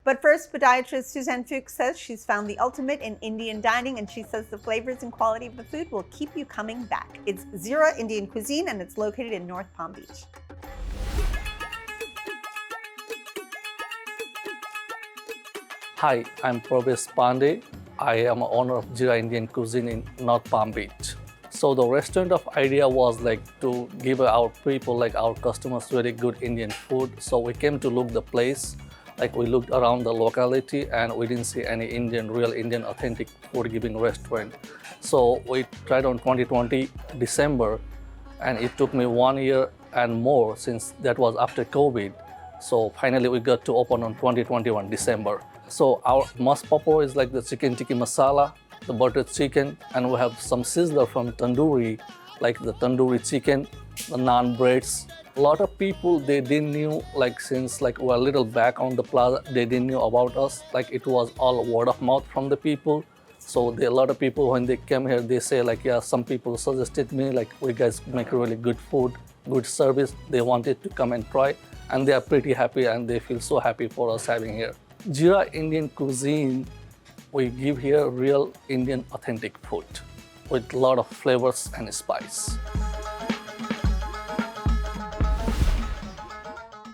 But first, podiatrist Suzanne Fuchs says she's found the ultimate in Indian dining, and she says the flavors and quality of the food will keep you coming back. It's Zira Indian Cuisine, and it's located in North Palm Beach. Hi, I'm Pravesh Pandey. I am owner of Jira Indian Cuisine in North Palm Beach. So the restaurant of idea was like to give our people, like our customers, really good Indian food. So we came to look the place, like we looked around the locality and we didn't see any real Indian authentic food giving restaurant. So we tried on 2020 December, and it took me 1 year and more since that was after COVID. So finally we got to open on 2021 December. So our most popular is like the chicken tikka masala, the buttered chicken, and we have some sizzler from tandoori, like the tandoori chicken, the naan breads. A lot of people, they didn't knew, like since like we're a little back on the plaza, they didn't know about us. Like it was all word of mouth from the people. So a lot of people, when they came here, they say like, yeah, some people suggested me, like we guys make really good food, good service. They wanted to come and try, and they are pretty happy and they feel so happy for us having here. Jira Indian Cuisine, we give here real Indian authentic food with a lot of flavors and spice.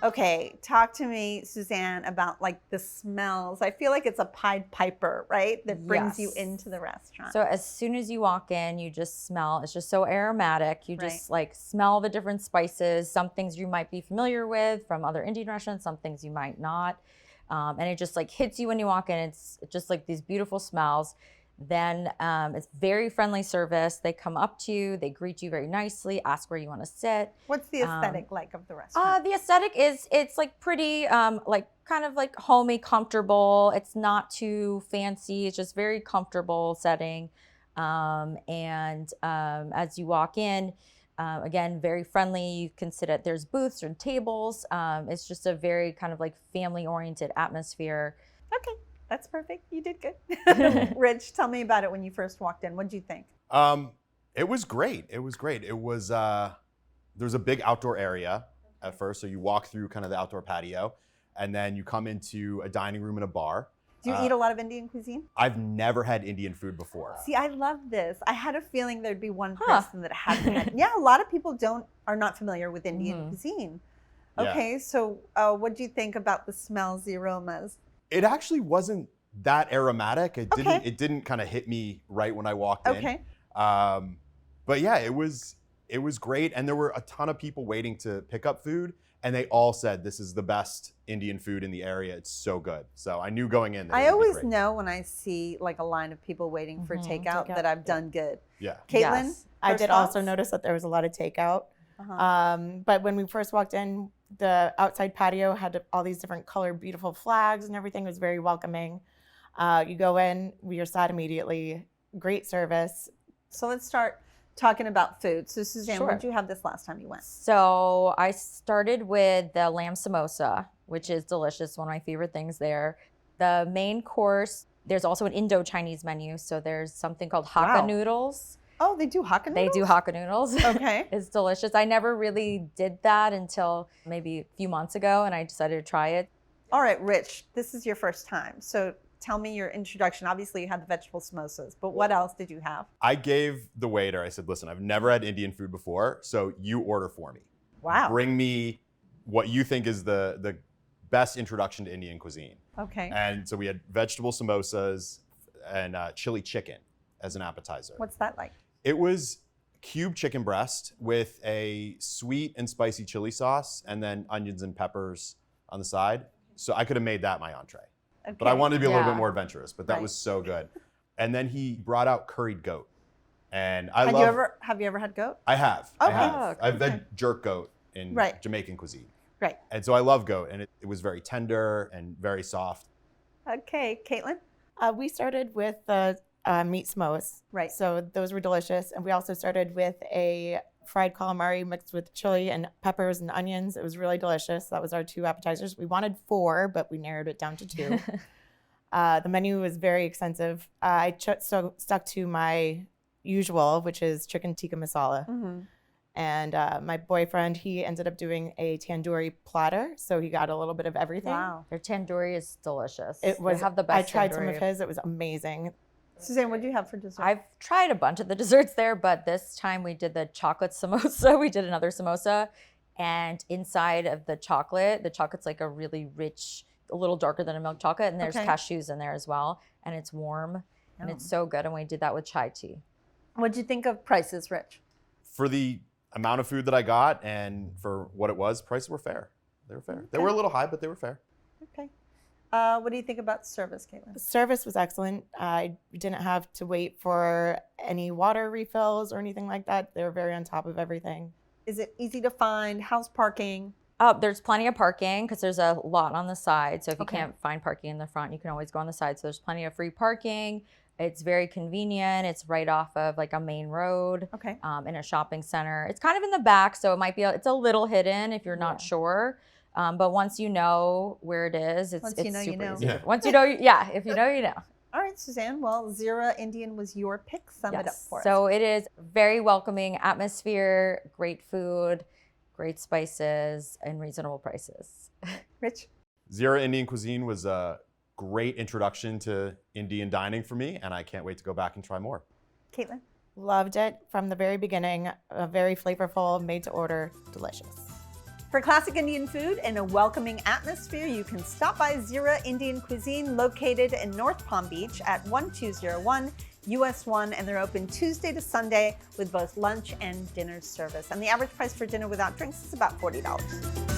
Okay, talk to me, Suzanne, about like the smells. I feel like it's a Pied Piper, right? That brings you into the restaurant. So as soon as you walk in, you just smell, it's just so aromatic. You just like smell the different spices. Some things you might be familiar with from other Indian restaurants, some things you might not. And it just like hits you when you walk in. It's just like these beautiful smells. Then it's very friendly service. They come up to you, they greet you very nicely, ask where you want to sit. What's the aesthetic like of the restaurant? The aesthetic it's like pretty like kind of like homey, comfortable. It's not too fancy. It's just very comfortable setting. As you walk in, again, very friendly. You can sit at, there's booths and tables. It's just a very kind of like family-oriented atmosphere. Okay, that's perfect. You did good. Rich, tell me about it when you first walked in. What did you think? It was great. It was great. It was, there was a big outdoor area at first. So you walk through kind of the outdoor patio, and then you come into a dining room and a bar. Do you eat a lot of Indian cuisine? I've never had Indian food before. See, I love this. I had a feeling there'd be one person that hadn't had. Yeah, a lot of people are not familiar with Indian cuisine. Okay, so what do you think about the smells, the aromas? It actually wasn't that aromatic. It didn't kind of hit me right when I walked in. But yeah, it was great, and there were a ton of people waiting to pick up food. And they all said, this is the best Indian food in the area. It's so good. So I knew going in. I always know when I see like a line of people waiting for takeout that I've done good. Yeah. Caitlin? Yes. I did also notice that there was a lot of takeout. But when we first walked in, the outside patio had all these different colored, beautiful flags, and everything was very welcoming. You go in, you're sat immediately. Great service. So let's start talking about food. So Suzanne, what did you have this last time you went? So I started with the lamb samosa, which is delicious, one of my favorite things there. The main course, there's also an Indo-Chinese menu. So there's something called Hakka noodles. Oh, they do Hakka noodles? They do Hakka noodles. Okay. It's delicious. I never really did that until maybe a few months ago, and I decided to try it. All right, Rich, this is your first time. So tell me your introduction. Obviously, you had the vegetable samosas, but what else did you have? I gave the waiter, I said, listen, I've never had Indian food before, so you order for me. Wow. Bring me what you think is the best introduction to Indian cuisine. Okay. And so we had vegetable samosas and chili chicken as an appetizer. What's that like? It was cubed chicken breast with a sweet and spicy chili sauce and then onions and peppers on the side. So I could have made that my entree. Okay. But I wanted to be a little bit more adventurous, but that was so good. And then he brought out curried goat. And have you ever had goat? I have. Okay. I've had jerk goat in Jamaican cuisine. Right. And so I love goat, and it was very tender and very soft. Okay, Caitlin? We started with the meat smokes. Right. So those were delicious. And we also started with a fried calamari mixed with chili and peppers and onions. It was really delicious. That was our 2 appetizers. We wanted 4, but we narrowed it down to 2. The menu was very extensive. I stuck to my usual, which is chicken tikka masala. And my boyfriend, he ended up doing a tandoori platter, so he got a little bit of everything. Wow. Their tandoori is delicious. It was. They have the best I tried some of tandoori. his. It was amazing. Suzanne, what do you have for dessert? I've tried a bunch of the desserts there, but this time we did the chocolate samosa. We did another samosa, and inside of the chocolate's like a really rich, a little darker than a milk chocolate, and there's Okay. cashews in there as well, and it's warm, and it's so good. And we did that with chai tea. What'd you think of prices, Rich? For the amount of food that I got and for what it was, prices were fair. They were fair. They were a little high, but they were fair. Okay. What do you think about service, Caitlin? Service was excellent. I didn't have to wait for any water refills or anything like that. They were very on top of everything. Is it easy to find? House parking? There's plenty of parking because there's a lot on the side. So if you Okay. can't find parking in the front, you can always go on the side. So there's plenty of free parking. It's very convenient. It's right off of like a main road. Okay. In a shopping center. It's kind of in the back, so it might be it's a little hidden if you're not sure. But once you know where it is, it's Once you know, you super know. easy. Yeah. Once you know, yeah. If you know, you know. All right, Suzanne. Well, Zira Indian was your pick. Sum it up for us. So it is very welcoming atmosphere, great food, great spices, and reasonable prices. Rich? Zira Indian Cuisine was a great introduction to Indian dining for me, and I can't wait to go back and try more. Caitlin? Loved it from the very beginning. Very flavorful, made to order, delicious. For classic Indian food and a welcoming atmosphere, you can stop by Zira Indian Cuisine, located in North Palm Beach at 1201 US 1, and they're open Tuesday to Sunday with both lunch and dinner service. And the average price for dinner without drinks is about $40.